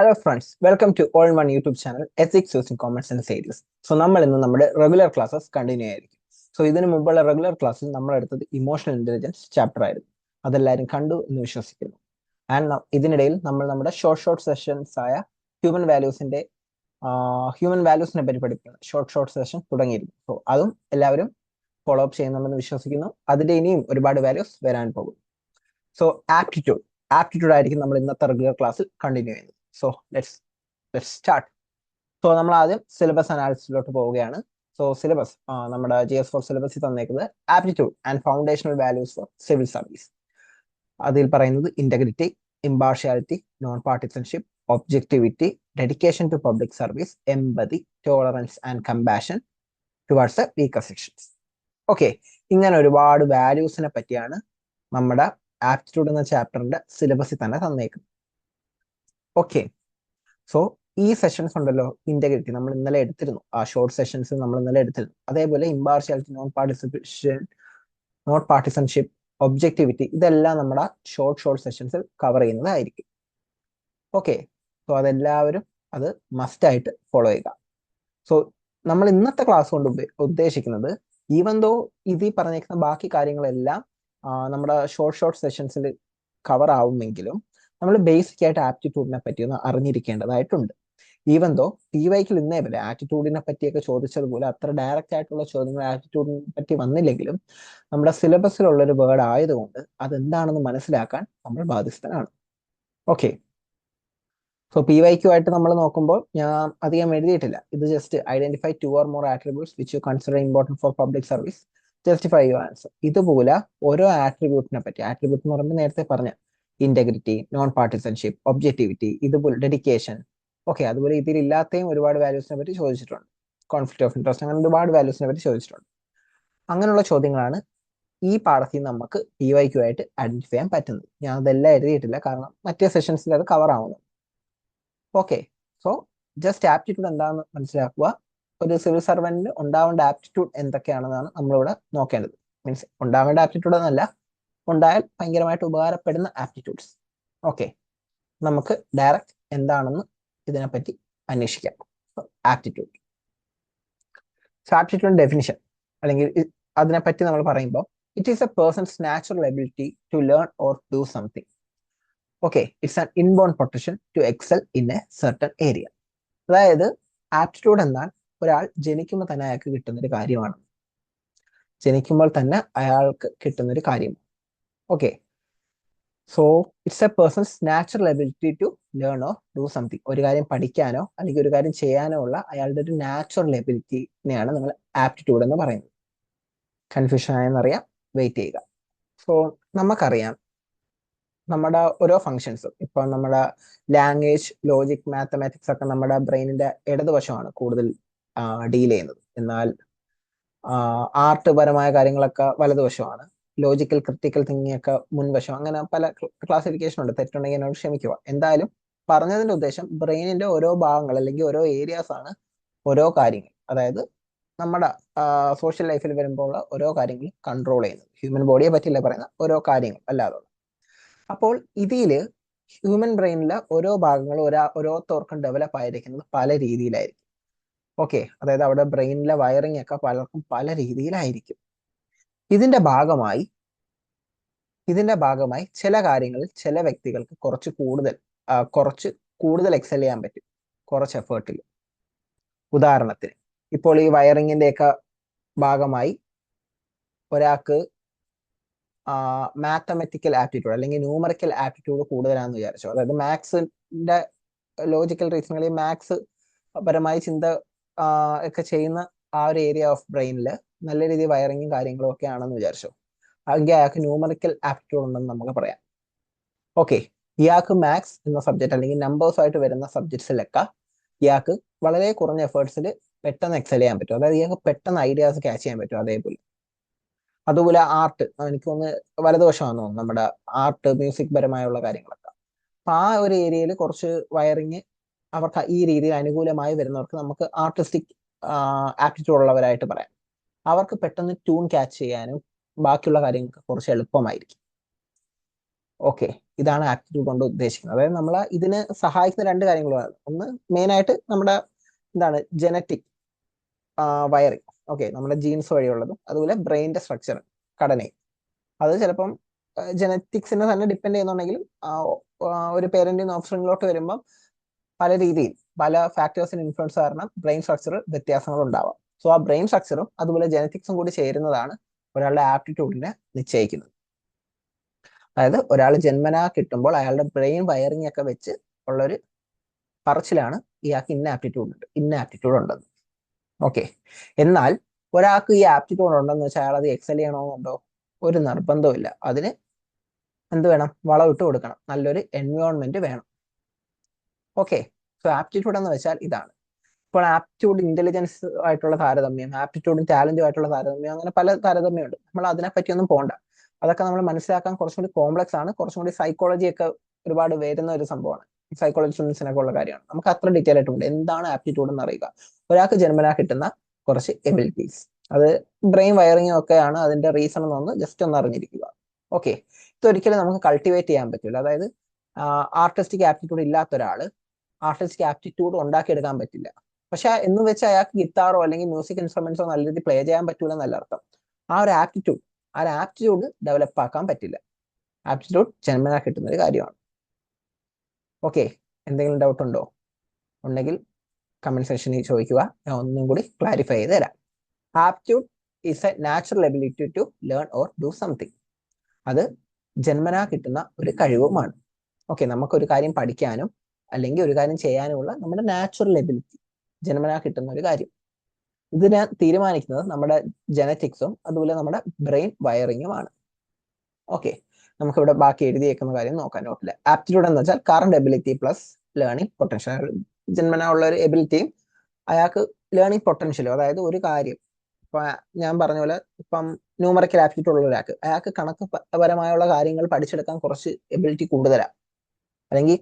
Hello friends, welcome to all one YouTube channel ethics using common sense series. So നമ്മൾ ഇന്ന് നമ്മുടെ regular classes continue ആയിരിക്കും. So ഇതിനു മുമ്പുള്ള റെഗുലർ ക്ലാസ്സിൽ നമ്മൾ എടുത്തത് ഇമോഷണൽ ഇന്റലിജൻസ് ചാപ്റ്റർ ആയിരുന്നു. അതെല്ലാവരും കണ്ടു എന്ന് വിശ്വസിക്കുന്നു. ആൻഡ് ഇതിനിടയിൽ നമ്മൾ നമ്മുടെ ഷോർട്ട് സെഷൻസ് ആയ ഹ്യൂമൻ വാല്യൂസിനെ പറ്റി പഠിപ്പിക്കുന്ന ഷോർട്ട് സെഷൻ തുടങ്ങിയിരുന്നു. സോ അതും എല്ലാവരും ഫോളോ അപ്പ് ചെയ്യുന്നുണ്ടെന്ന് വിശ്വസിക്കുന്നു. അതിന്റെ ഇനിയും ഒരുപാട് വാല്യൂസ് വരാൻ പോകും. സോ ആപ്റ്റിറ്റ്യൂഡ് ആയിരിക്കും നമ്മൾ ഇന്നത്തെ റെഗുലർ ക്ലാസ്സിൽ കണ്ടിന്യൂ ചെയ്യുന്നത്. So let's start. സോ നമ്മൾ ആദ്യം സിലബസ് അനാലിസിസിലോട്ട് പോവുകയാണ്. സോ സിലബസ് നമ്മുടെ GS4 സിലബസിൽ തന്നേക്കുന്നത് aptitude and foundational values for civil service. അതിൽ പറയുന്നത് integrity, impartiality, non partisanship, objectivity, dedication to public service, empathy, tolerance and compassion towards the weaker sections. Okay, ഇങ്ങനെ ഒരുപാട് വാല്യൂസിനെ പറ്റിയാണ് നമ്മുടെ ആപ്റ്റിറ്റ്യൂഡ് എന്ന ചാപ്റ്ററിന്റെ സിലബസിൽ തന്നെ തന്നേക്കുന്നത്. ഓക്കെ, സോ ഈ സെഷൻസ് ഉണ്ടല്ലോ, ഇന്റഗ്രിറ്റി നമ്മൾ ഇന്നലെ എടുത്തിരുന്നു, ആ ഷോർട്ട് സെഷൻസ് നമ്മൾ ഇന്നലെ എടുത്തിരുന്നു. അതേപോലെ ഇമ്പാർഷ്യാലിറ്റി, നോൺ പാർട്ടിസൺഷിപ്പ്, ഒബ്ജക്ടിവിറ്റി, ഇതെല്ലാം നമ്മുടെ ഷോർട്ട് സെഷൻസിൽ കവർ ചെയ്യുന്നതായിരിക്കും. ഓക്കെ, സോ അതെല്ലാവരും അത് മസ്റ്റ് ആയിട്ട് ഫോളോ ചെയ്യുക. സോ നമ്മൾ ഇന്നത്തെ ക്ലാസ് കൊണ്ട് ഉദ്ദേശിക്കുന്നത്, ഈവൻ ദോ ഇത് പറഞ്ഞേക്കുന്ന ബാക്കി കാര്യങ്ങളെല്ലാം നമ്മുടെ ഷോർട്ട് സെഷൻസിൽ കവർ ആവുമെങ്കിലും നമ്മൾ ബേസിക് ആയിട്ട് ആപ്റ്റിറ്റ്യൂഡിനെ പറ്റി ഒന്ന് അറിഞ്ഞിരിക്കേണ്ടതായിട്ടുണ്ട്. ഈവൻ ദോ PYക്ക് ഇന്നേ വരെ ആപ്റ്റിറ്റ്യൂഡിനെ പറ്റിയൊക്കെ ചോദിച്ചതുപോലെ അത്ര ഡയറക്റ്റ് ആയിട്ടുള്ള ചോദ്യങ്ങൾ ആപ്റ്റിറ്റ്യൂഡിനെ പറ്റി വന്നില്ലെങ്കിലും നമ്മുടെ സിലബസിലുള്ള ഒരു വേർഡ് ആയതുകൊണ്ട് അതെന്താണെന്ന് മനസ്സിലാക്കാൻ നമ്മൾ ബാധ്യസ്ഥനാണ്. ഓക്കെ, സോ PYQ ആയിട്ട് നമ്മൾ നോക്കുമ്പോൾ ഞാൻ അധികം എഴുതിയിട്ടില്ല. ഇത് just identify 2 or more attributes which you consider important for public service, justify your answer. ഇതുപോലെ ഓരോ ആട്രിബ്യൂട്ടിനെ പറ്റി, ആട്രിബ്യൂട്ട് എന്ന് പറയുമ്പോൾ നേരത്തെ പറഞ്ഞ ഇന്റഗ്രിറ്റി, നോൺ പാർട്ടിസൺഷിപ്പ്, ഒബ്ജക്ടിവിറ്റി, ഇതുപോലെ ഡെഡിക്കേഷൻ, ഓക്കെ, അതുപോലെ ഇതിലില്ലാത്തയും ഒരുപാട് വാല്യൂസിനെ പറ്റി ചോദിച്ചിട്ടുണ്ട്. കോൺഫ്ലിക്ട് ഓഫ് ഇൻട്രസ്റ്റ്, അങ്ങനെ ഒരുപാട് വാല്യൂസിനെ പറ്റി ചോദിച്ചിട്ടുണ്ട്. അങ്ങനെയുള്ള ചോദ്യങ്ങളാണ് ഈ പാഠത്തിൽ നമുക്ക് PYQ ആയിട്ട് ഐഡന്റിഫൈ ചെയ്യാൻ പറ്റുന്നത്. ഞാൻ അതെല്ലാം എഴുതിയിട്ടില്ല, കാരണം മറ്റേ സെഷൻസിൽ അത് കവർ ആവുന്നു. ഓക്കെ, സോ ജസ്റ്റ് ആപ്റ്റിറ്റ്യൂഡ് എന്താണെന്ന് മനസ്സിലാക്കുക. ഒരു സിവിൽ സർവന്റിന് ഉണ്ടാവേണ്ട ആപ്റ്റിറ്റ്യൂഡ് എന്തൊക്കെയാണെന്നാണ് നമ്മളിവിടെ നോക്കേണ്ടത്. മീൻസ് ഉണ്ടാവേണ്ട ആപ്റ്റിറ്റ്യൂഡ് എന്നല്ല, ഉണ്ടായാൽ ഭയങ്കരമായിട്ട് ഉപകാരപ്പെടുന്ന ആപ്റ്റിറ്റ്യൂഡ്സ്. ഓക്കെ, നമുക്ക് ഡയറക്റ്റ് എന്താണെന്ന് ഇതിനെപ്പറ്റി അന്വേഷിക്കാം. ആപ്റ്റിറ്റ്യൂഡ്, ആപ്റ്റിറ്റ്യൂഡ് ഡെഫിനിഷൻ അല്ലെങ്കിൽ അതിനെപ്പറ്റി നമ്മൾ പറയുമ്പോൾ, it is a person's natural ability to learn or do something. Okay, it's an inborn potential to excel in a certain area. അതായത് ആപ്റ്റിറ്റ്യൂഡ് എന്നാൽ ഒരാൾ ജനിക്കുമ്പോൾ തന്നെ അയാൾക്ക് കിട്ടുന്നൊരു കാര്യമാണ്. Okay, so it's a person's natural ability to learn or do something. ഒരു കാര്യം പഠിക്കാനോ അല്ലെങ്കിൽ ഒരു കാര്യം ചെയ്യാനോ ഉള്ള അയാളുടെ ഒരു നാച്ചുറൽ എബിലിറ്റിനെയാണ് നമ്മൾ ആപ്റ്റിറ്റ്യൂഡ് എന്ന് പറയുന്നത്. കൺഫ്യൂഷൻ ആയെന്നറിയാം, വെയിറ്റ് ചെയ്യുക. സോ നമുക്കറിയാം, നമ്മുടെ ഓരോ ഫങ്ഷൻസും, ഇപ്പൊ നമ്മുടെ ലാംഗ്വേജ്, ലോജിക്, മാത്തമാറ്റിക്സ് ഒക്കെ നമ്മുടെ ബ്രെയിനിന്റെ ഇടതുവശമാണ് കൂടുതൽ ഡീൽ ചെയ്യുന്നത്. എന്നാൽ ആർട്ട് പരമായ കാര്യങ്ങളൊക്കെ വലതുവശമാണ്. ലോജിക്കൽ, ക്രിട്ടിക്കൽ തിങ്കിങ് ഒക്കെ മുൻവശം. അങ്ങനെ പല ക്ലാസിഫിക്കേഷൻ ഉണ്ട്. തെറ്റുണ്ടെങ്കിൽ എന്നോട് ക്ഷമിക്കുക. എന്തായാലും പറഞ്ഞതിന്റെ ഉദ്ദേശം, ബ്രെയിനിന്റെ ഓരോ ഭാഗങ്ങൾ അല്ലെങ്കിൽ ഓരോ ഏരിയാസ് ആണ് ഓരോ കാര്യങ്ങൾ, അതായത് നമ്മുടെ സോഷ്യൽ ലൈഫിൽ വരുമ്പോൾ ഓരോ കാര്യങ്ങൾ കൺട്രോൾ ചെയ്യുന്നത്. ഹ്യൂമൻ ബോഡിയെ പറ്റില്ല പറയുന്ന ഓരോ കാര്യങ്ങൾ അല്ലാതെ. അപ്പോൾ ഇതില് ഹ്യൂമൻ ബ്രെയിനിലെ ഓരോ ഭാഗങ്ങളും ഓരോരുത്തർക്കും ഡെവലപ്പ് ആയിരിക്കുന്നത് പല രീതിയിലായിരിക്കും. ഓക്കെ, അതായത് അവിടെ ബ്രെയിനിലെ വയറിംഗ് ഒക്കെ പലർക്കും പല രീതിയിലായിരിക്കും. ഇതിന്റെ ഭാഗമായി ചില കാര്യങ്ങളിൽ ചില വ്യക്തികൾക്ക് കുറച്ച് കൂടുതൽ എക്സൽ ചെയ്യാൻ പറ്റും, കുറച്ച് എഫേർട്ടിൽ. ഉദാഹരണത്തിന്, ഇപ്പോൾ ഈ വയറിങ്ങിന്റെ ഒക്കെ ഭാഗമായി ഒരാൾക്ക് മാത്തമെറ്റിക്കൽ ആപ്റ്റിറ്റ്യൂഡ് അല്ലെങ്കിൽ ന്യൂമറിക്കൽ ആപ്റ്റിറ്റ്യൂഡ് കൂടുതലാണെന്ന് വിചാരിച്ചു. അതായത് മാത്സിന്റെ ലോജിക്കൽ റീസണിൽ മാത്സ് പരമായി ചിന്ത ഒക്കെ ചെയ്യുന്ന ആ ഒരു ഏരിയ ഓഫ് ബ്രെയിനിൽ നല്ല രീതിയിൽ വയറിങ്ങും കാര്യങ്ങളും ഒക്കെ ആണെന്ന് വിചാരിച്ചു. എങ്കിൽ അയാൾക്ക് ന്യൂമറിക്കൽ ആപ്റ്റിറ്റ്യൂഡ് ഉണ്ടെന്ന് നമുക്ക് പറയാം. ഓക്കെ, ഇയാൾക്ക് മാത്സ് എന്ന സബ്ജക്ട് അല്ലെങ്കിൽ നമ്പേഴ്സ് ആയിട്ട് വരുന്ന സബ്ജക്ട്സിലൊക്കെ ഇയാൾക്ക് വളരെ കുറഞ്ഞ എഫേർട്സിൽ പെട്ടെന്ന് എക്സൽ ചെയ്യാൻ പറ്റും. അതായത് ഇയാൾക്ക് പെട്ടെന്ന് ഐഡിയാസ് ക്യാച്ച് ചെയ്യാൻ പറ്റും. അതുപോലെ ആർട്ട്, എനിക്ക് തോന്നുന്നു വലതുവശമാണെന്ന് തോന്നുന്നു, നമ്മുടെ ആർട്ട്, മ്യൂസിക് പരമായുള്ള കാര്യങ്ങളൊക്കെ. അപ്പൊ ആ ഒരു ഏരിയയിൽ കുറച്ച് വയറിങ് അവർക്ക് ഈ രീതിയിൽ അനുകൂലമായി വരുന്നവർക്ക് നമുക്ക് ആർട്ടിസ്റ്റിക് ആപ്റ്റിറ്റ്യൂഡ് ഉള്ളവരായിട്ട് പറയാം. അവർക്ക് പെട്ടെന്ന് ട്യൂൺ ക്യാച്ച് ചെയ്യാനും ബാക്കിയുള്ള കാര്യങ്ങൾക്ക് കുറച്ച് എളുപ്പമായിരിക്കും. ഓക്കെ, ഇതാണ് ആപ്റ്റിറ്റ്യൂഡ് കൊണ്ട് ഉദ്ദേശിക്കുന്നത്. അതായത് നമ്മൾ ഇതിന് സഹായിക്കുന്ന രണ്ട് കാര്യങ്ങളാണ്. ഒന്ന് മെയിനായിട്ട് നമ്മുടെ എന്താണ് ജനറ്റിക് വയറിങ്, ഓക്കെ, നമ്മുടെ ജീൻസ് വഴിയുള്ളതും അതുപോലെ ബ്രെയിനിന്റെ സ്ട്രക്ചർ ഘടനയും. അത് ചിലപ്പം ജനറ്റിക്സിനെ തന്നെ ഡിപ്പെൻഡ് ചെയ്യുന്നുണ്ടെങ്കിലും ഒരു പേരന്റിൽ നിന്ന് ഓപ്ഷനിലോട്ട് വരുമ്പം പല രീതിയിൽ പല ഫാക്ടേഴ്സിന് ഇൻഫ്ലുവൻസ് കാരണം ബ്രെയിൻ സ്ട്രക്ചർ വ്യത്യാസങ്ങൾ ഉണ്ടാവാം. സോ ആ ബ്രെയിൻ സ്ട്രക്ചറും അതുപോലെ ജനറ്റിക്സും കൂടി ചേരുന്നതാണ് ഒരാളുടെ ആപ്റ്റിറ്റ്യൂഡിനെ നിശ്ചയിക്കുന്നത്. അതായത് ഒരാൾ ജന്മനാ കിട്ടുമ്പോൾ അയാളുടെ ബ്രെയിൻ വയറിംഗ് ഒക്കെ വെച്ച് ഉള്ളൊരു പറച്ചിലാണ് ഇയാൾക്ക് ഇന്ന ആപ്റ്റിറ്റ്യൂഡ് ഉണ്ടെന്ന്. ഓക്കെ, എന്നാൽ ഒരാൾക്ക് ഈ ആപ്റ്റിറ്റ്യൂഡ് ഉണ്ടെന്ന് വെച്ചാൽ അയാൾ അത് എക്സൽ ചെയ്യണമെന്നുണ്ടോ? ഒരു നിർബന്ധമില്ല. അതിന് എന്ത് വേണം? വളമിട്ട് കൊടുക്കണം, നല്ലൊരു എൻവയോൺമെന്റ് വേണം. ഓക്കെ, സോ ആപ്റ്റിറ്റ്യൂഡ് എന്ന് വെച്ചാൽ ഇതാണ്. ഇപ്പോൾ ആപ്റ്റിറ്റ്യൂഡ് ഇന്റലിജൻസ് ആയിട്ടുള്ള താരതമ്യം, ആപ്റ്റിറ്റ്യൂഡും ടാലന്റും ആയിട്ടുള്ള താരതമ്യം, അങ്ങനെ പല താരതമ്യമുണ്ട്. നമ്മൾ അതിനെപ്പറ്റിയൊന്നും പോകണ്ട. അതൊക്കെ നമ്മൾ മനസ്സിലാക്കാൻ കുറച്ചും കൂടി കോംപ്ലക്സ് ആണ്, കുറച്ചും കൂടി സൈക്കോളജി ഒക്കെ ഒരുപാട് വരുന്ന ഒരു സംഭവമാണ്. സൈക്കോളജി സ്റ്റുഡൻസിനൊക്കെ ഉള്ള കാര്യമാണ്. നമുക്ക് അത്ര ഡീറ്റെയിൽ ആയിട്ടുണ്ട് എന്താണ് ആപ്റ്റിറ്റ്യൂഡ് എന്ന് അറിയുക. ഒരാൾക്ക് ജന്മനാ കിട്ടുന്ന കുറച്ച് എബിലിറ്റീസ്, അത് ബ്രെയിൻ വയറിങ്ങും ഒക്കെയാണ് അതിന്റെ റീസൺ എന്നൊന്ന് ജസ്റ്റ് ഒന്ന് അറിഞ്ഞിരിക്കുക. ഓക്കെ, ഇതൊരിക്കലും നമുക്ക് കൾട്ടിവേറ്റ് ചെയ്യാൻ പറ്റില്ല. അതായത് ആർട്ടിസ്റ്റിക് ആപ്റ്റിറ്റ്യൂഡ് ഇല്ലാത്ത ഒരാൾ ആർട്ടിസ്റ്റിക് ആപ്റ്റിറ്റ്യൂഡ് ഉണ്ടാക്കിയെടുക്കാൻ പറ്റില്ല. പക്ഷെ എന്ന് വെച്ച് അയാൾക്ക് ഗിത്താറോ അല്ലെങ്കിൽ മ്യൂസിക് ഇൻസ്ട്രുമെന്റ്സോ നല്ല രീതിയിൽ പ്ലേ ചെയ്യാൻ പറ്റൂല എന്നല്ല അർത്ഥം. ആ ഒരു ആപ്റ്റിറ്റ്യൂഡ് ഡെവലപ്പ് ആക്കാൻ പറ്റില്ല. ആപ്റ്റിറ്റ്യൂഡ് ജന്മനാ കിട്ടുന്ന ഒരു കാര്യമാണ്. ഓക്കെ, എന്തെങ്കിലും ഡൗട്ട് ഉണ്ടോ? ഉണ്ടെങ്കിൽ കമന്റ് സെക്ഷനിൽ ചോദിക്കുക, ഞാൻ ഒന്നും കൂടി ക്ലാരിഫൈ ചെയ്ത് തരാം. Aptitude is a natural ability to learn or do something. അത് ജന്മനാ കിട്ടുന്ന ഒരു കഴിവുമാണ്. ഓക്കെ, നമുക്കൊരു കാര്യം പഠിക്കാനും അല്ലെങ്കിൽ ഒരു കാര്യം ചെയ്യാനുമുള്ള നമ്മുടെ നാച്ചുറൽ എബിലിറ്റി, ജന്മനാ കിട്ടുന്ന ഒരു കാര്യം. ഇതിനെ തീരുമാനിക്കുന്നത് നമ്മുടെ ജനറ്റിക്സും അതുപോലെ നമ്മുടെ ബ്രെയിൻ വയറിങ്ങുമാണ്. ഓക്കെ, നമുക്കിവിടെ ബാക്കി എഴുതിയേക്കുന്ന കാര്യം നോക്കാൻ നോട്ടില്ല. ആപ്റ്റിറ്റ്യൂഡ് എന്ന് വെച്ചാൽ current ability plus learning potential. ജന്മനാ ഉള്ള ഒരു എബിലിറ്റിയും അയാൾക്ക് ലേണിംഗ് പൊട്ടൻഷ്യലും, അതായത് ഒരു കാര്യം ഇപ്പൊ ഞാൻ പറഞ്ഞ പോലെ ഇപ്പം ന്യൂമറിക്കൽ ആപ്റ്റിറ്റ്യൂഡ് ഉള്ള ഒരാൾക്ക് അയാൾക്ക് കണക്ക് പരമായുള്ള കാര്യങ്ങൾ പഠിച്ചെടുക്കാൻ കുറച്ച് എബിലിറ്റി കൂടുതലാണ്, അല്ലെങ്കിൽ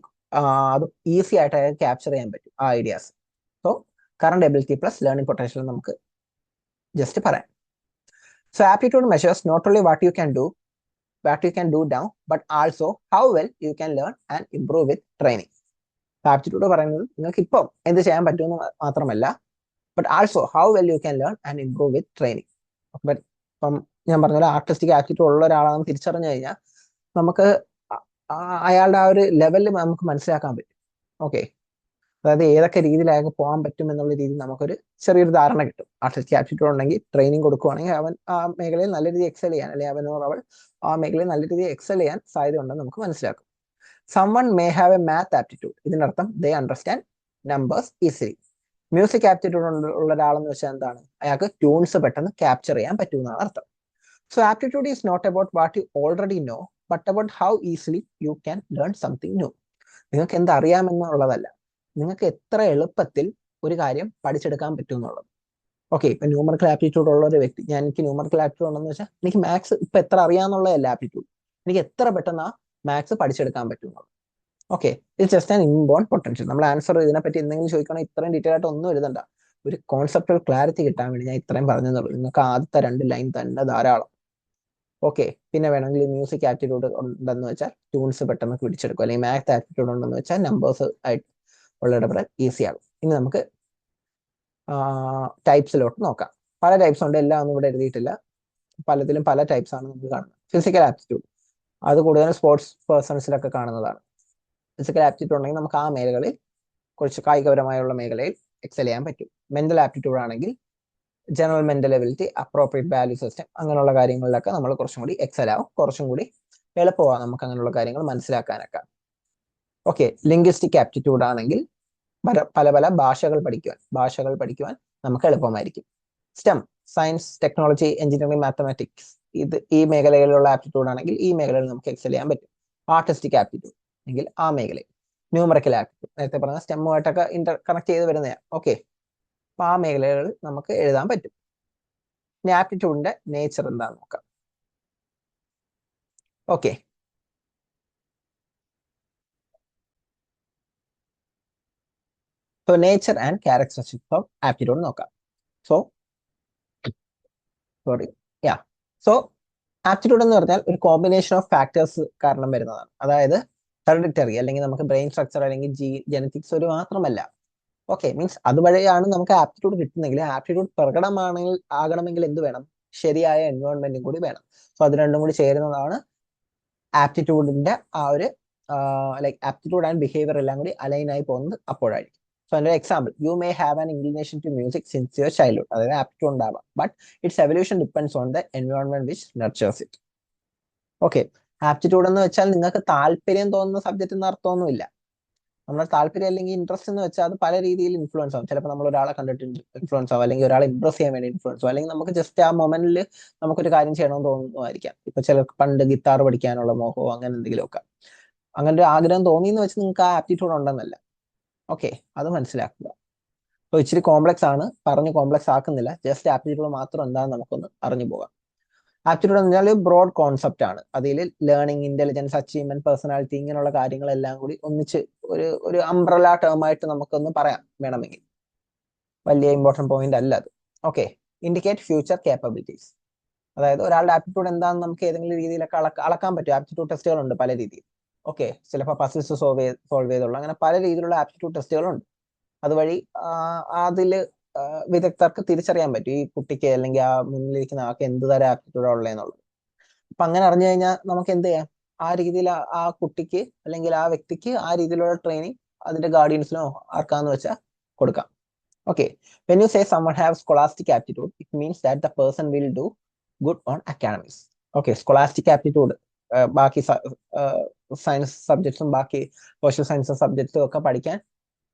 അത് ഈസി ആയിട്ട് അയാൾക്ക് ക്യാപ്ചർ ചെയ്യാൻ പറ്റും ആ ideas. So current ability plus learning potential നമുക്ക് ജസ്റ്റ് പറയാം. So aptitude measures not only what you can do now, but also how well you can learn and improve with training. Aptitude പറയുന്നത് നിങ്ങൾക്ക് ഇപ്പം എന്ത് ചെയ്യാൻ പറ്റുമെന്ന് മാത്രമല്ല, but also how well you can learn and improve with training. But ഇപ്പം ഞാൻ പറഞ്ഞ പോലെ ആർട്ടിസ്റ്റിക് ആപ്റ്റിറ്റ്യൂഡ് ഉള്ള ഒരാളാണെന്ന് തിരിച്ചറിഞ്ഞു കഴിഞ്ഞാൽ നമുക്ക് അയാളുടെ ആ ഒരു ലെവലിൽ നമുക്ക് മനസ്സിലാക്കാൻ പറ്റും. ഓക്കെ, അതായത് ഏതൊക്കെ രീതിയിൽ അയാൾക്ക് പോകാൻ പറ്റും എന്നുള്ള രീതിയിൽ നമുക്കൊരു ചെറിയൊരു ധാരണ കിട്ടും. ആർട്ടിസ്റ്റിക് ആപ്റ്റിറ്റ്യൂഡ് ഉണ്ടെങ്കിൽ ട്രെയിനിങ് കൊടുക്കുവാണെങ്കിൽ അവൻ ആ മേഖലയിൽ നല്ല രീതിയിൽ എക്സൽ ചെയ്യാൻ, അല്ലെങ്കിൽ അവനോ അവൾ ആ മേഖലയിൽ നല്ല രീതിയിൽ എക്സൽ ചെയ്യാൻ സാധ്യത ഉണ്ടെന്ന് നമുക്ക് മനസ്സിലാക്കും. Someone may have a math aptitude. ഇതിനർത്ഥം they understand numbers easily. Music aptitude ഉള്ള ഒരാളെന്ന് വെച്ചാൽ എന്താണ്? അയാൾക്ക് ട്യൂൺസ് പെട്ടെന്ന് ക്യാപ്ചർ ചെയ്യാൻ പറ്റുമെന്നാണ് അർത്ഥം. So aptitude is not about what you already know, but about how easily you can learn something new. നിങ്ങൾക്ക് എന്തറിയാമെന്നുള്ളതല്ല, നിങ്ങൾക്ക് എത്ര എളുപ്പത്തിൽ ഒരു കാര്യം പഠിച്ചെടുക്കാൻ പറ്റും എന്നുള്ളത്. ഓക്കെ, ഇപ്പൊ ന്യൂമറിക്കൽ ആപ്റ്റിറ്റ്യൂഡ് ഉള്ള ഒരു വ്യക്തി, എനിക്ക് ന്യൂമറിക്കൽ ആപ്റ്റിറ്റ്യൂഡ് ഉണ്ടെന്ന് വെച്ചാൽ എനിക്ക് മാത്സ് ഇപ്പൊ എത്ര അറിയാന്നുള്ളതല്ല ആപ്റ്റിറ്റ്യൂഡ്, എനിക്ക് എത്ര പെട്ടെന്ന് ആ മാത്സ് പഠിച്ചെടുക്കാൻ പറ്റും. ഓക്കെ, ഇത് ജസ്റ്റ് ആൻ ഇൻബോൺ പൊട്ടൻഷ്യൽ. നമ്മൾ ആൻസർ ഇതിനെപ്പറ്റി എന്തെങ്കിലും ചോദിക്കണമെങ്കിൽ ഇത്രയും ഡീറ്റെയിൽ ആയിട്ട് ഒന്നും എഴുതണ്ട. ഒരു കോൺസെപ്റ്റൽ ക്ലാരിറ്റി കിട്ടാൻ വേണ്ടി ഞാൻ ഇത്രയും പറഞ്ഞെന്നുള്ളൂ. നിങ്ങൾക്ക് ആദ്യത്തെ 2 ലൈൻ തന്നെ ധാരാളം. ഓക്കെ, പിന്നെ വേണമെങ്കിൽ മ്യൂസിക് ആപ്റ്റിറ്റ്യൂഡ് ഉണ്ടെന്ന് വെച്ചാൽ ട്യൂൺസ് പെട്ടെന്ന് പിടിച്ചെടുക്കും, അല്ലെങ്കിൽ മാത്ത് ആപ്റ്റിറ്റ്യൂഡ് ഉണ്ടെന്ന് വെച്ചാൽ നമ്പേഴ്സ് ആയിട്ട് ഉള്ള ഇടപെടൽ ഈസി ആകും. ഇനി നമുക്ക് ടൈപ്സിലോട്ട് നോക്കാം. പല ടൈപ്സ് ഉണ്ട്, എല്ലാം ഒന്നും ഇവിടെ എഴുതിയിട്ടില്ല. പലതിലും പല ടൈപ്സ് ആണ് നമുക്ക് കാണുന്നത്. ഫിസിക്കൽ ആപ്റ്റിറ്റ്യൂഡ്, അത് കൂടുതലും സ്പോർട്സ് പേഴ്സൺസിലൊക്കെ കാണുന്നതാണ്. ഫിസിക്കൽ ആപ്റ്റിറ്റ്യൂഡ് ഉണ്ടെങ്കിൽ നമുക്ക് ആ മേഖലകളിൽ കുറച്ച് കായികപരമായുള്ള മേഖലയിൽ എക്സൽ ചെയ്യാൻ പറ്റും. മെന്റൽ ആപ്റ്റിറ്റ്യൂഡ് ആണെങ്കിൽ general mental ability, appropriate value system, അങ്ങനെയുള്ള കാര്യങ്ങളിലൊക്കെ നമ്മൾ കുറച്ചും കൂടി എക്സൽ ആവും, കുറച്ചും കൂടി എളുപ്പമാണ് നമുക്ക് അങ്ങനെയുള്ള കാര്യങ്ങൾ മനസ്സിലാക്കാനൊക്കെ. ഓക്കെ, ലിംഗ്വിസ്റ്റിക് ആപ്റ്റിറ്റ്യൂഡ് ആണെങ്കിൽ പല പല ഭാഷകൾ പഠിക്കുവാൻ നമുക്ക് എളുപ്പമായിരിക്കും. Stem, science, technology, engineering, mathematics, ഈ മേഖലകളിലുള്ള ആപ്റ്റിറ്റ്യൂഡ് ആണെങ്കിൽ ഈ മേഖലയിൽ നമുക്ക് എക്സൽ ചെയ്യാൻ പറ്റും. ആർട്ടിസ്റ്റിക് ആപ്റ്റിറ്റ്യൂഡ് എങ്കിൽ ആ മേഖലയിൽ. ന്യൂമറിക്കൽ ആപ്റ്റിറ്റ്യൂഡ് നേരത്തെ പറഞ്ഞ സ്റ്റെമ്മുമായിട്ടൊക്കെ കണക്ട് ചെയ്ത് വരുന്നതാണ്. ഓക്കെ, അപ്പൊ ആ മേഖലകളിൽ നമുക്ക് എഴുതാൻ പറ്റും. ഇനി ആപ്റ്റിറ്റ്യൂഡിന്റെ നേച്ചർ എന്താണെന്ന് നോക്കാം. Okay, so nature and characteristics of aptitude നോക്കാം. So sorry yeah so aptitude എന്ന് പറഞ്ഞാൽ ഒരു കോമ്പിനേഷൻ ഓഫ് ഫാക്ടേഴ്സ് കാരണം വരുന്നതാണ്. അതായത് ഹെറിഡിറ്ററി അല്ലെങ്കിൽ നമുക്ക് ബ്രെയിൻ സ്ട്രക്ചർ അല്ലെങ്കിൽ ജെനറ്റിക്സ് ഒരു മാത്രമല്ല. ഓക്കെ, മീൻസ് അതുവഴിയാണ് നമുക്ക് ആപ്റ്റിറ്റ്യൂഡ് കിട്ടുന്നെങ്കിൽ ആപ്റ്റിറ്റ്യൂഡ് പ്രകടമാണെങ്കിൽ ആകണമെങ്കിൽ എന്ത് വേണം? ശരിയായ എൻവയോൺമെന്റും കൂടി വേണം. സോ അത് രണ്ടും കൂടി ചേരുന്നതാണ് ആപ്റ്റിറ്റ്യൂഡിന്റെ ആ ഒരു ലൈക്ക് ആപ്റ്റിറ്റ്യൂഡ് ആൻഡ് ബിഹേവിയർ എല്ലാം കൂടി അലൈൻ ആയി പോകുന്നത് അപ്പോഴായിരിക്കും. സോ അതിന്റെ example, you may have an inclination to music since your childhood. അതായത് ആപ്റ്റിറ്റ്യൂഡ് ഉണ്ടാവാം, but its evolution depends on the environment which nurtures it. Okay, aptitude എന്ന് വെച്ചാൽ നിങ്ങൾക്ക് താല്പര്യം തോന്നുന്ന സബ്ജക്റ്റ് എന്ന് അർത്ഥമൊന്നുമില്ല. നമ്മുടെ താല്പര്യം അല്ലെങ്കിൽ ഇൻട്രസ്റ്റ് എന്ന് വെച്ചാൽ അത് പല രീതിയിൽ ഇൻഫ്ലുവൻസ് ആവും. ചിലപ്പോൾ നമ്മൾ ഒരാളെ കണ്ടിട്ട് ഇൻഫ്ലുവൻസ് ആവും, അല്ലെങ്കിൽ ഒരാളെ ഇംപ്രസ് ചെയ്യാൻ വേണ്ടി ഇൻഫ്ലുവൻസ് ആവും, അല്ലെങ്കിൽ നമുക്ക് ജസ്റ്റ് ആ മൊമെന്റിൽ നമുക്കൊരു കാര്യം ചെയ്യണമെന്ന് തോന്നുന്നതായിരിക്കാം. ഇപ്പൊ ചിലർക്ക് പണ്ട് ഗിത്താർ പഠിക്കാനുള്ള മോഹമോ അങ്ങനെ എന്തെങ്കിലുമൊക്കെ, അങ്ങനെ ഒരു ആഗ്രഹം തോന്നിയെന്ന് വെച്ച് നിങ്ങൾക്ക് ആ ആപ്റ്റിറ്റ്യൂഡ് ഉണ്ടെന്നല്ല. ഓക്കെ, അത് മനസ്സിലാക്കുക. സോ ഇച്ചിരി കോംപ്ലക്സ് ആണ്, പറഞ്ഞ് കോംപ്ലക്സ് ആക്കുന്നില്ല, ജസ്റ്റ് ആപ്റ്റിറ്റ്യൂഡ് മാത്രം എന്താണെന്ന് നമുക്കൊന്ന് അറിഞ്ഞു പോകാം. ആപ്റ്റിറ്റ്യൂഡ് എന്ന് പറഞ്ഞാൽ ബ്രോഡ് കോൺസെപ്റ്റ് ആണ്. അതിൽ ലേണിംഗ്, ഇന്റലിജൻസ്, അച്ചീവ്മെന്റ്, പേഴ്സണാലിറ്റി ഇങ്ങനെയുള്ള കാര്യങ്ങളെല്ലാം കൂടി ഒന്നിച്ച് ഒരു അംബ്രല ടേം ആയിട്ട് നമുക്കൊന്ന് പറയാം വേണമെങ്കിൽ. വലിയ ഇമ്പോർട്ടന്റ് പോയിന്റ് അല്ല അത്. Okay, indicate future capabilities. അതായത് ഒരാളുടെ ആപ്റ്റിറ്റ്യൂഡ് എന്താണെന്ന് നമുക്ക് ഏതെങ്കിലും രീതിയിലൊക്കെ അളക്കാൻ പറ്റും. ആപ്റ്റിറ്റ്യൂഡ് ടെസ്റ്റുകളുണ്ട് പല രീതിയിൽ. ഓക്കെ, ചിലപ്പോൾ പസിൽസ് സോൾവ് ചെയ്തുള്ള അങ്ങനെ പല രീതിയിലുള്ള ആപ്റ്റിറ്റ്യൂഡ് ടെസ്റ്റുകളുണ്ട്. അതുവഴി അതില് വിദഗ്ധർക്ക് തിരിച്ചറിയാൻ പറ്റും ഈ കുട്ടിക്ക് അല്ലെങ്കിൽ ആ മുന്നിലിരിക്കുന്ന ആൾക്ക് എന്ത് തരം ആപ്റ്റിറ്റ്യൂഡാണ് ഉള്ളതെന്നുള്ളത്. അപ്പൊ അങ്ങനെ അറിഞ്ഞു കഴിഞ്ഞാൽ നമുക്ക് എന്ത് ചെയ്യാം? ആ രീതിയിൽ ആ കുട്ടിക്ക് അല്ലെങ്കിൽ ആ വ്യക്തിക്ക് ആ രീതിയിലുള്ള ട്രെയിനിങ് അതിന്റെ ഗാർഡിയൻസിനോ ആർക്കാന്ന് വെച്ചാൽ കൊടുക്കാം. Okay, when you say someone have scholastic aptitude, it means that the person will do good on academics. Okay, scholastic aptitude ബാക്കി സയൻസ് സബ്ജക്ട്സും ബാക്കി സോഷ്യൽ സയൻസ് സബ്ജക്ട്സും ഒക്കെ പഠിക്കാൻ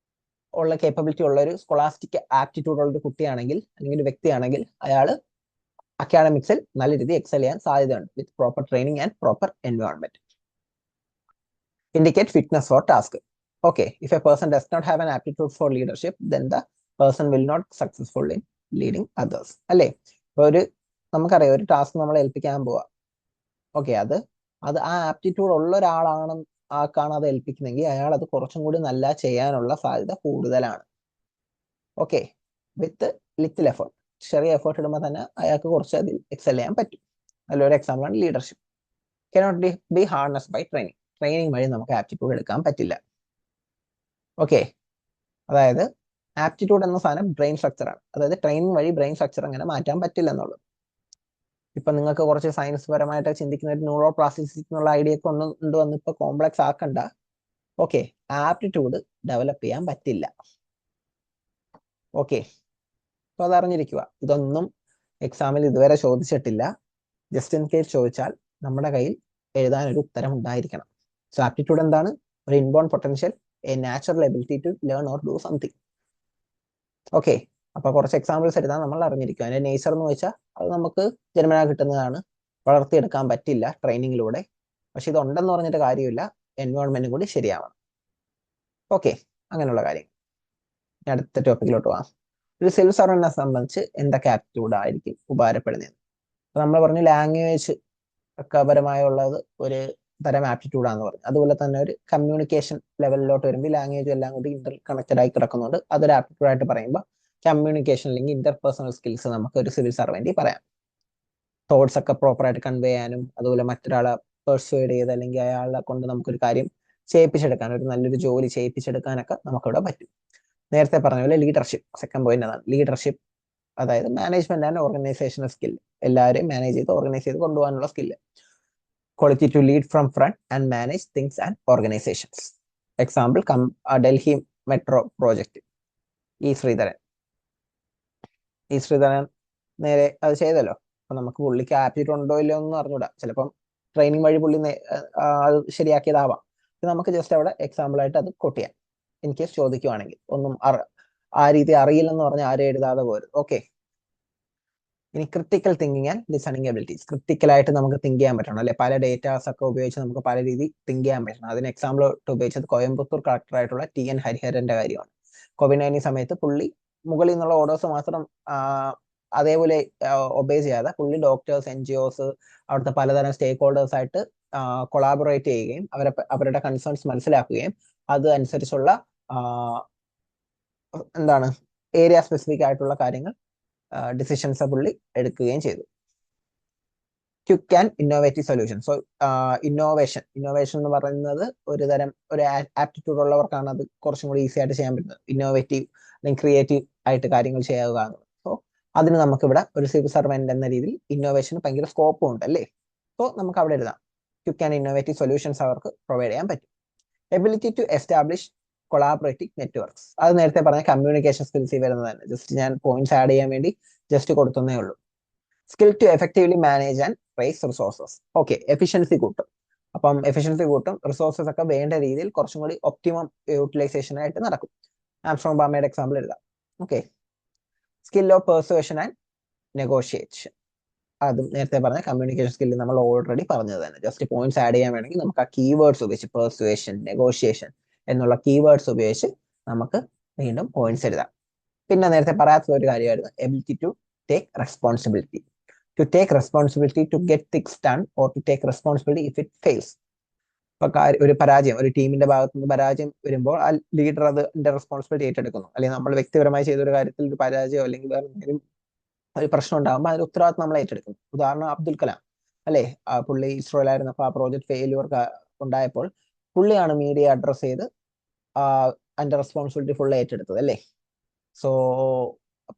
ഉള്ള കേപ്പബിലിറ്റി ഉള്ള ഒരു സ്കോളാസ്റ്റിക് ആപ്റ്റിറ്റ്യൂഡ് ഉള്ള ഒരു കുട്ടിയാണെങ്കിൽ അല്ലെങ്കിൽ ഒരു വ്യക്തിയാണെങ്കിൽ അയാൾ അക്കാഡമിക്സിൽ നല്ല രീതിയിൽ എക്സൽ ചെയ്യാൻ സാധ്യതയുണ്ട് with proper training and proper environment. Indicate fitness for task. Okay, if a person does not have an aptitude for leadership, then the person will not successful in leading others. അല്ലേ? ഒരു നമുക്കറിയാം ഒരു task നമ്മൾ ഏൽപ്പിക്കാൻ പോവാ. Okay, അത് ആ aptitude ഉള്ള ഒരാളാണ് ആൾക്കാണ് അത് ഏൽപ്പിക്കുന്നെങ്കിൽ അയാൾ അത് കുറച്ചും കൂടി നല്ല ചെയ്യാനുള്ള സാധ്യത കൂടുതലാണ്. ഓക്കെ, വിത്ത് ലിറ്റിൽ എഫേർട്ട്, ചെറിയ എഫേർട്ട് ഇടുമ്പോൾ തന്നെ അയാൾക്ക് കുറച്ച് അതിൽ എക്സൽ ചെയ്യാൻ പറ്റും. അതിലൊരു എക്സാമ്പിളാണ് leadership. Cannot be harnessed by training. Training വഴി നമുക്ക് ആപ്റ്റിറ്റ്യൂഡ് എടുക്കാൻ പറ്റില്ല. ഓക്കെ, അതായത് ആപ്റ്റിറ്റ്യൂഡ് എന്ന സാധനം ബ്രെയിൻ സ്ട്രക്ചർ ആണ്. അതായത് ട്രെയിനിങ് വഴി ബ്രെയിൻ സ്ട്രക്ചർ അങ്ങനെ മാറ്റാൻ പറ്റില്ല എന്നുള്ളത്. ഇപ്പൊ നിങ്ങൾക്ക് കുറച്ച് സയൻസ് പരമായിട്ട് ചിന്തിക്കുന്ന ഒരു ന്യൂറോ പ്ലാസ്റ്റിസിറ്റി എന്നുള്ള ഐഡിയ ഒക്കെ കൊണ്ടുവന്ന് ഇപ്പൊ കോംപ്ലക്സ് ആക്കണ്ട. ഓക്കെ, ആപ്റ്റിറ്റ്യൂഡ് ഡെവലപ്പ് ചെയ്യാൻ പറ്റില്ല. ഓക്കെ, അപ്പൊ അത് അറിഞ്ഞിരിക്കുക. ഇതൊന്നും എക്സാമിൽ ഇതുവരെ ചോദിച്ചിട്ടില്ല. ജസ്റ്റ് ഇൻ കേസ് ചോദിച്ചാൽ നമ്മുടെ കയ്യിൽ എഴുതാൻ ഒരു ഉത്തരം ഉണ്ടായിരിക്കണം. സോ ആപ്റ്റിറ്റ്യൂഡ് എന്താണ്? ഒരു inborn potential, a natural ability to learn or do something. Okay, അപ്പൊ കുറച്ച് എക്സാമ്പിൾസ് എടുത്താൽ നമ്മൾ അറിഞ്ഞിരിക്കും. അതിന്റെ നേച്ചർ എന്ന് വെച്ചാൽ അത് നമുക്ക് ജന്മനാ കിട്ടുന്നതാണ്, വളർത്തിയെടുക്കാൻ പറ്റില്ല ട്രെയിനിങ്ങിലൂടെ. പക്ഷെ ഇതുണ്ടെന്ന് പറഞ്ഞിട്ട് കാര്യമില്ല, എൻവയോൺമെന്റും കൂടി ശരിയാവണം. ഓക്കെ, അങ്ങനെയുള്ള കാര്യം. അടുത്ത ടോപ്പിക്കിലോട്ട് പോവാം. ഒരു സിവിൽ സർവന്റിനെ സംബന്ധിച്ച് എന്തൊക്കെ ആപ്റ്റിറ്റ്യൂഡ് ആയിരിക്കും ഉപകാരപ്പെടുന്നത്? അപ്പൊ നമ്മൾ പറഞ്ഞു ലാംഗ്വേജ് ഒക്കെ പരമായുള്ളത് ഒരു തരം ആപ്റ്റിറ്റ്യൂഡാന്ന് പറഞ്ഞു. അതുപോലെ തന്നെ ഒരു കമ്മ്യൂണിക്കേഷൻ ലെവലിലോട്ട് വരുമ്പോൾ ലാംഗ്വേജ് എല്ലാം കൂടി ഇന്റർ കണക്റ്റഡ് ആയി കിടക്കുന്നുണ്ട്. അതൊരു ആപ്റ്റിറ്റ്യൂഡ് ആയിട്ട് പറയുമ്പോൾ കമ്മ്യൂണിക്കേഷൻ അല്ലെങ്കിൽ ഇന്റർപേഴ്സണൽ സ്കിൽസ് നമുക്ക് ഒരു സിവിൽ സർവന്റ് പറയാം. തോട്ട്സ് ഒക്കെ പ്രോപ്പറായിട്ട് കൺവേ ചെയ്യാനും അതുപോലെ മറ്റൊരാളെ പെർസ്വേഡ് ചെയ്ത് അല്ലെങ്കിൽ അയാളെ കൊണ്ട് നമുക്കൊരു കാര്യം ചെയ്യിപ്പിച്ചെടുക്കാൻ, ഒരു നല്ലൊരു ജോലി ചെയ്യിപ്പിച്ചെടുക്കാനൊക്കെ നമുക്കിവിടെ പറ്റും. നേരത്തെ പറഞ്ഞ പോലെ ലീഡർഷിപ്പ് സെക്കൻഡ് പോയിന്റ് അതാണ്. ലീഡർഷിപ്പ് അതായത് മാനേജ്മെന്റ് ആൻഡ് ഓർഗനൈസേഷണൽ സ്കിൽ, എല്ലാവരെയും മാനേജ് ചെയ്ത് ഓർഗനൈസ് ചെയ്ത് കൊണ്ടുപോകാനുള്ള skill. Quality to lead from front and manage things and organizations. Example, Delhi Metro project. ഈ ശ്രീധരൻ നേരെ അത് ചെയ്തല്ലോ. അപ്പൊ നമുക്ക് പുള്ളിക്ക് ആപ്റ്റിറ്റ്യൂഡ് ഉണ്ടോ ഇല്ലയോ ഒന്നും അറിഞ്ഞൂടാ. ചിലപ്പം ട്രെയിനിങ് വഴി പുള്ളി അത് ശരിയാക്കിയതാവാം. നമുക്ക് ജസ്റ്റ് അവിടെ എക്സാമ്പിൾ ആയിട്ട് അത് കോട്ട് ചെയ്യാം. ഇൻ കേസ് ചോദിക്കുവാണെങ്കിൽ ഒന്നും ആ രീതി അറിയില്ലെന്ന് പറഞ്ഞാൽ ആരും എഴുതാതെ പോരും. ഓക്കെ, ഇനി critical thinking and listening abilities. ക്രിട്ടിക്കലായിട്ട് നമുക്ക് തിങ്ക് ചെയ്യാൻ പറ്റണം അല്ലെ? പല ഡേറ്റാസ് ഒക്കെ ഉപയോഗിച്ച് നമുക്ക് പല രീതി തിങ്ക് ചെയ്യാൻ പറ്റണം. അതിന് എക്സാമ്പിൾ ഉപയോഗിച്ചത് കോയമ്പത്തൂർ കളക്ടർ ആയിട്ടുള്ള TN ഹരിഹരന്റെ കാര്യമാണ്. COVID-19 സമയത്ത് പുള്ളി മുകളിൽ നിന്നുള്ള ഓർഡേഴ്സ് മാത്രം അതേപോലെ ഒബേ ചെയ്യാതെ പുള്ളി ഡോക്ടേഴ്സ്, NGOs, അവിടുത്തെ പലതരം സ്റ്റേക്ക് ഹോൾഡേഴ്സ് ആയിട്ട് കൊളാബറേറ്റ് ചെയ്യുകയും അവരുടെ കൺസേൺസ് മനസ്സിലാക്കുകയും അത് അനുസരിച്ചുള്ള എന്താണ് ഏരിയ സ്പെസിഫിക് ആയിട്ടുള്ള കാര്യങ്ങൾ ഡിസിഷൻസ് പുള്ളി എടുക്കുകയും ചെയ്തു. Quick and innovative solution. So innovation എന്ന് പറയുന്നത് ഒരു തരം ഒരു ആപ്റ്റിറ്റ്യൂഡ് ഉള്ളവർക്കാണ് അത് കുറച്ചും കൂടി ഈസി ആയിട്ട് ചെയ്യാൻ പറ്റുന്നത്. ഇന്നോവേറ്റീവ് അല്ലെങ്കിൽ ക്രിയേറ്റീവ് ആയിട്ട് കാര്യങ്ങൾ ചെയ്യാവുക. സോ അതിന് നമുക്കിവിടെ ഒരു സിവിൽ സർവന്റ് എന്ന രീതിയിൽ ഇന്നോവേഷന് ഭയങ്കര സ്കോപ്പും ഉണ്ട് അല്ലേ. സോ നമുക്ക് അവിടെ എഴുതാം ക്വിക്ക് ആൻഡ് ഇന്നോവേറ്റീവ് സൊല്യൂഷൻസ് അവർക്ക് പ്രൊവൈഡ് ചെയ്യാൻ പറ്റും. Ability to establish collaborative networks, അത് നേരത്തെ പറഞ്ഞ കമ്മ്യൂണിക്കേഷൻ സ്കിൽസിൽ വരുന്നതാണ്. ജസ്റ്റ് ഞാൻ പോയിന്റ്സ് ആഡ് ചെയ്യാൻ വേണ്ടി ജസ്റ്റ് കൊടുത്തേ ഉള്ളൂ. Skill to effectively manage and raise resources. Okay, efficiency കൂട്ടും. അപ്പം എഫിഷ്യൻസി കൂട്ടും, റിസോഴ്സസ് ഒക്കെ വേണ്ട രീതിയിൽ കുറച്ചും കൂടി ഒപ്റ്റിമം യൂട്ടിലൈസേഷൻ ആയിട്ട് നടക്കും. ആംസ്ട്രോങ് ബാമയുടെ എക്സാമ്പിൾ എഴുതാം. Okay, skill of persuasion and negotiation, അതും നേരത്തെ പറഞ്ഞ കമ്മ്യൂണിക്കേഷൻ സ്കില്ല് നമ്മൾ ഓൾറെഡി പറഞ്ഞത് തന്നെ. ജസ്റ്റ് പോയിന്റ്സ് ആഡ് ചെയ്യാൻ വേണമെങ്കിൽ നമുക്ക് ആ കീവേഡ്സ് ഉപയോഗിച്ച് പെർസുവേഷൻ, നെഗോഷിയേഷൻ എന്നുള്ള കീവേഡ്സ് ഉപയോഗിച്ച് നമുക്ക് വീണ്ടും പോയിന്റ്സ് എഴുതാം. പിന്നെ നേരത്തെ പറയാത്ത ഒരു കാര്യമായിരുന്നു ability to take responsibility. To take responsibility to get things done or to take responsibility if it fails. ഇപ്പൊ ഒരു പരാജയം, ഒരു ടീമിന്റെ ഭാഗത്ത് നിന്ന് പരാജയം വരുമ്പോൾ ആ ലീഡർ അതിന്റെ റെസ്പോൺസിബിലിറ്റി ഏറ്റെടുക്കുന്നു. അല്ലെങ്കിൽ നമ്മൾ വ്യക്തിപരമായി ചെയ്ത ഒരു കാര്യത്തിൽ ഒരു പരാജയം അല്ലെങ്കിൽ വേറെ എന്തെങ്കിലും ഒരു പ്രശ്നം ഉണ്ടാകുമ്പോൾ അതിന്റെ ഉത്തരവാദിത്വം നമ്മൾ ഏറ്റെടുക്കുന്നു. ഉദാഹരണം അബ്ദുൽ കലാം അല്ലെ, പുള്ളി ഇസ്രോയിലായിരുന്നപ്പോൾ ആ പ്രോജക്ട് ഫെയിലിയർ ഉണ്ടായപ്പോൾ പുള്ളിയാണ് മീഡിയ അഡ്രസ് ചെയ്ത് അതിന്റെ റെസ്പോൺസിബിലിറ്റി ഫുൾ ഏറ്റെടുത്തത് അല്ലേ. സോ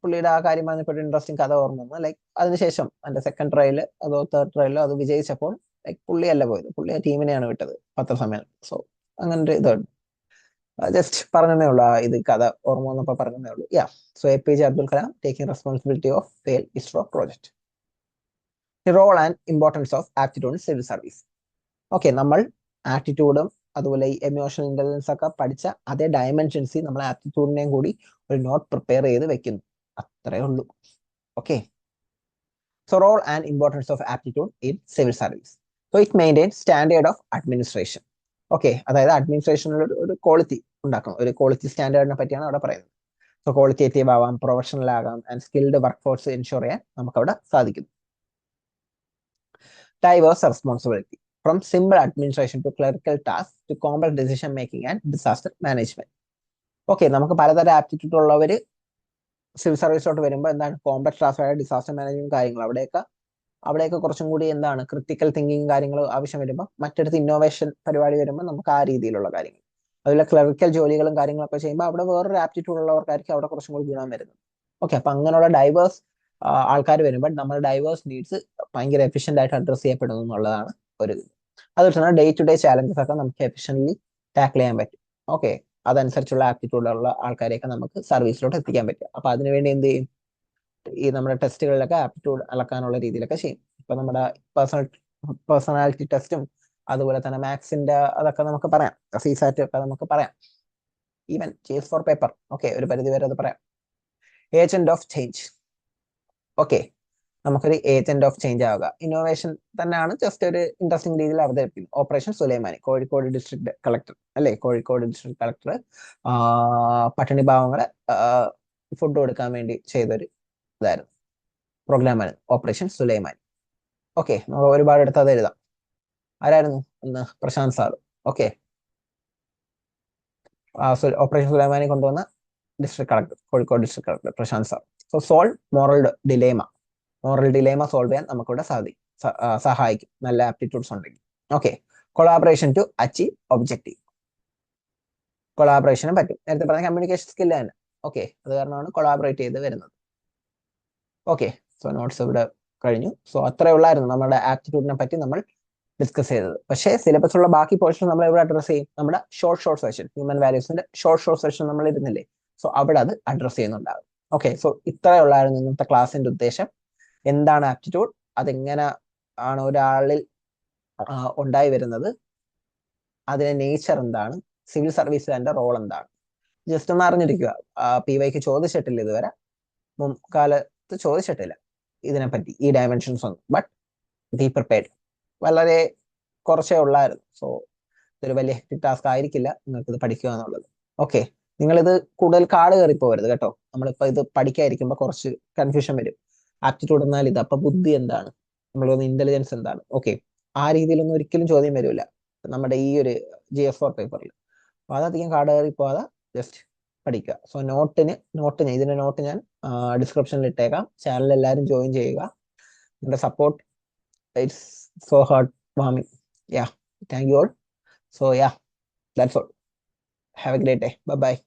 പുള്ളിയുടെ ആ കാര്യം പറഞ്ഞപ്പോൾ ഇൻട്രസ്റ്റിംഗ് കഥ ഓർമ്മ വന്നു. ലൈക്ക് അതിനുശേഷം അതിന്റെ സെക്കൻഡ് ട്രയല് അതോ തേർഡ് ട്രയലോ അത് വിജയിച്ചപ്പോൾ ലൈക്ക് പുള്ളിയല്ല പോയത്, പുള്ളി ആ ടീമിനെയാണ് വിട്ടത് പത്രസമ്മേളനം. സോ അങ്ങനെ ഒരു ഇതുണ്ട്. ജസ്റ്റ് പറഞ്ഞതേ ഉള്ളൂ, ഇത് കഥ ഓർമ്മ വന്നപ്പോൾ പറഞ്ഞതേ ഉള്ളൂ. Yeah, so APJ Abdul Kalam taking responsibility of fail ISRO project. Role and importance of aptitude in civil service. Okay, നമ്മൾ ആപ്റ്റിറ്റ്യൂഡും അതുപോലെ ഈ എമോഷണൽ ഇന്റലിജൻസ് ഒക്കെ പഠിച്ച അതേ ഡയമെൻഷൻസിൽ നമ്മൾ ആപ്റ്റിറ്റ്യൂഡിനെയും കൂടി ഒരു നോട്ട് പ്രിപ്പയർ ചെയ്ത് വെക്കുന്നു, അത്രേ ഉള്ളൂ. Okay, so role and importance of aptitude in civil service. So it maintain standard of administration. Okay, അതായത് അഡ്മിനിസ്ട്രേഷനിൽ ഒരു ക്വാളിറ്റി ഉണ്ടാക്കണം, ഒരു ക്വാളിറ്റി സ്റ്റാൻഡേർഡിനെ പറ്റിയാണ് അവിടെ പറയുന്നത്. സോ ക്വാളിറ്റേറ്റീവ് ആവാം, പ്രൊഫഷണൽ ആകാം, and skilled work force ensure ചെയ്യാൻ നമുക്ക് അവിടെ സാധിക്കുന്നു. Diverse responsibility, from simple administration to clerical tasks to complex decision making and disaster management. Okay, നമുക്ക് പലതരം ആപ്റ്റിറ്റ്യൂഡ് ഉള്ളവർ സിവിൽ സർവീസിലോട്ട് വരുമ്പോൾ എന്താണ് കോംപ്ലക്സ് ടാസ്ക് ആയ ഡിസാസ്റ്റർ മാനേജ്മെന്റ് കാര്യങ്ങൾ അവിടെയൊക്കെ കുറച്ചും കൂടി എന്താണ് ക്രിട്ടിക്കൽ തിങ്കിങ് കാര്യങ്ങൾ ആവശ്യം വരുമ്പോൾ, മറ്റടുത്ത് ഇന്നോവേഷൻ പരിപാടി വരുമ്പോൾ നമുക്ക് ആ രീതിയിലുള്ള കാര്യങ്ങൾ, അതുപോലെ ക്ലറിക്കൽ ജോലികളും കാര്യങ്ങളൊക്കെ ചെയ്യുമ്പോൾ അവിടെ വേറൊരു ആപ്റ്റിറ്റ്യൂഡ് ഉള്ളവർക്കായിരിക്കും അവിടെ കുറച്ചും കൂടി ഗുണം വരുന്നത്. ഓക്കെ, അപ്പൊ അങ്ങനെയുള്ള ഡൈവേഴ്സ് ആൾക്കാർ വരുമ്പോൾ നമ്മുടെ ഡൈവേഴ്സ് നീഡ്സ് ഭയങ്കര എഫിഷ്യന്റ് ആയിട്ട് അഡ്രസ് ചെയ്യപ്പെടുന്നു എന്നുള്ളതാണ് ഒരു ഇത്. അതുപോലെ തന്നെ ഡേ ടു ഡേ ചാലഞ്ചസ് ഒക്കെ നമുക്ക് എഫിഷ്യന്റ്ലി ടാക്കിൾ ചെയ്യാൻ പറ്റും. ഓക്കെ, അതനുസരിച്ചുള്ള ആപ്റ്റിറ്റ്യൂഡുള്ള ആൾക്കാരെയൊക്കെ നമുക്ക് സർവീസിലോട്ട് എത്തിക്കാൻ പറ്റും. അപ്പൊ അതിനുവേണ്ടി എന്ത് ചെയ്യും, ഈ നമ്മുടെ ടെസ്റ്റുകളിലൊക്കെ ആപ്റ്റിറ്റ്യൂഡ് അളക്കാനുള്ള രീതിയിലൊക്കെ ചെയ്യും. ഇപ്പൊ നമ്മുടെ പേഴ്സണാലിറ്റി ടെസ്റ്റും അതുപോലെ തന്നെ മാത്സിന്റെ അതൊക്കെ നമുക്ക് പറയാം, CSAT ഒക്കെ നമുക്ക് പറയാം, even GS four paper. Okay, ഒരു പരിധി വരെ അത് പറയാം. Agent of change. ഓക്കെ, നമുക്കൊരു ഏജന്റ് ഓഫ് ചേഞ്ച് ആവുക, ഇന്നോവേഷൻ തന്നെയാണ്, ജസ്റ്റ് ഒരു ഇൻട്രസ്റ്റിംഗ് രീതിയിൽ അവതരിപ്പിക്കും. Operation Sulaimani, Kozhikode district collector അല്ലെ, കോഴിക്കോട് ഡിസ്ട്രിക്ട് കളക്ടർ പട്ടിണി പാവങ്ങളെ ഫുഡ് കൊടുക്കാൻ വേണ്ടി ചെയ്തൊരു ഇതായിരുന്നു, പ്രോഗ്രാമാണ് ഓപ്പറേഷൻ സുലൈമാനി. ഓക്കെ, നമുക്ക് ഒരുപാട് എടുത്ത് അത് എഴുതാം. ആരായിരുന്നു ഒന്ന്, Prashant sir. Okay, operation Sulaimani കൊണ്ടുവന്ന district collector, Kozhikode district collector Prashant sir. So solve moral dilemma solve ചെയ്യാൻ നമുക്കിവിടെ സഹായിക്കും നല്ല ആപ്റ്റിറ്റ്യൂഡ്സ് ഉണ്ടെങ്കിൽ. Okay, collaboration to achieve objective, കൊളാബറേഷനും പറ്റും. നേരത്തെ പറഞ്ഞ കമ്മ്യൂണിക്കേഷൻ സ്കില്ല് തന്നെ. ഓക്കെ, അത് കാരണമാണ് കൊളാബറേറ്റ് ചെയ്ത് വരുന്നത്. ഓക്കെ, സോ നോട്ട്സ് ഇവിടെ കഴിഞ്ഞു. സോ അത്രേ ഉള്ളായിരുന്നു നമ്മുടെ ആപ്റ്റിറ്റ്യൂഡിനെ പറ്റി നമ്മൾ ഡിസ്കസ് ചെയ്തത്. പക്ഷേ സിലബസിലുള്ള ബാക്കി പോർഷൻ നമ്മൾ എവിടെ അഡ്രസ് ചെയ്യും, നമ്മുടെ ഷോർട്ട് സെഷൻ, ഹ്യൂമൻ വാല്യൂസിന്റെ ഷോർട്ട് സെഷൻ നമ്മൾ ഇരുന്നില്ലേ, സോ അവിടെ അത് അഡ്രസ് ചെയ്യുന്നുണ്ടാകും. ഓക്കെ, സോ ഇത്രയുള്ളായിരുന്നു ഇന്നത്തെ ക്ലാസ്സിന്റെ ഉദ്ദേശം. എന്താണ് ആപ്റ്റിറ്റ്യൂഡ്, അതെങ്ങനെ ആണ് ഒരാളിൽ ഉണ്ടായി വരുന്നത്, അതിന്റെ നേച്ചർ എന്താണ്, സിവിൽ സർവീസുകാരന്റെ റോൾ എന്താണ്, ജസ്റ്റ് ഒന്ന് അറിഞ്ഞിരിക്കുക. PYക്ക് ചോദിച്ചിട്ടില്ല ഇതുവരെ, മുൻകാലത്ത് ചോദിച്ചിട്ടില്ല ഇതിനെപ്പറ്റി, ഈ ഡയമെൻഷൻസ് ഒന്നും. ബട്ട് ബി പ്രിപ്പയർഡ്, വളരെ കുറച്ചേ ഉള്ളായിരുന്നു. സോ ഇതൊരു വലിയ ഹെക്ടിക് ടാസ്ക് ആയിരിക്കില്ല നിങ്ങൾക്ക് ഇത് പഠിക്കുക എന്നുള്ളത്. ഓക്കെ, നിങ്ങളിത് കൂടുതൽ കാട് കയറി പോകരുത് കേട്ടോ. നമ്മളിപ്പോ ഇത് പഠിക്കാതിരിക്കുമ്പോൾ കുറച്ച് കൺഫ്യൂഷൻ വരും. ആപ്റ്റിറ്റ്യൂഡ് എന്നാൽ ഇത്, അപ്പൊ ബുദ്ധി എന്താണ്, നമ്മളൊന്ന് ഇന്റലിജൻസ് എന്താണ്. ഓക്കെ, ആ രീതിയിലൊന്നും ഒരിക്കലും ചോദ്യം വരില്ല നമ്മുടെ ഈ ഒരു GS4 പേപ്പറിൽ. അപ്പൊ അതധികം കാട് കയറി പോകാതെ ജസ്റ്റ് പഠിക്കുക. സോ ഇതിന്റെ നോട്ട് ഞാൻ ഡിസ്ക്രിപ്ഷനിൽ ഇട്ടേക്കാം. ചാനൽ എല്ലാവരും ജോയിൻ ചെയ്യുക. നിങ്ങളുടെ support It's so heartwarming. Yeah, thank you all. So yeah, that's all. Have a great day. Bye bye.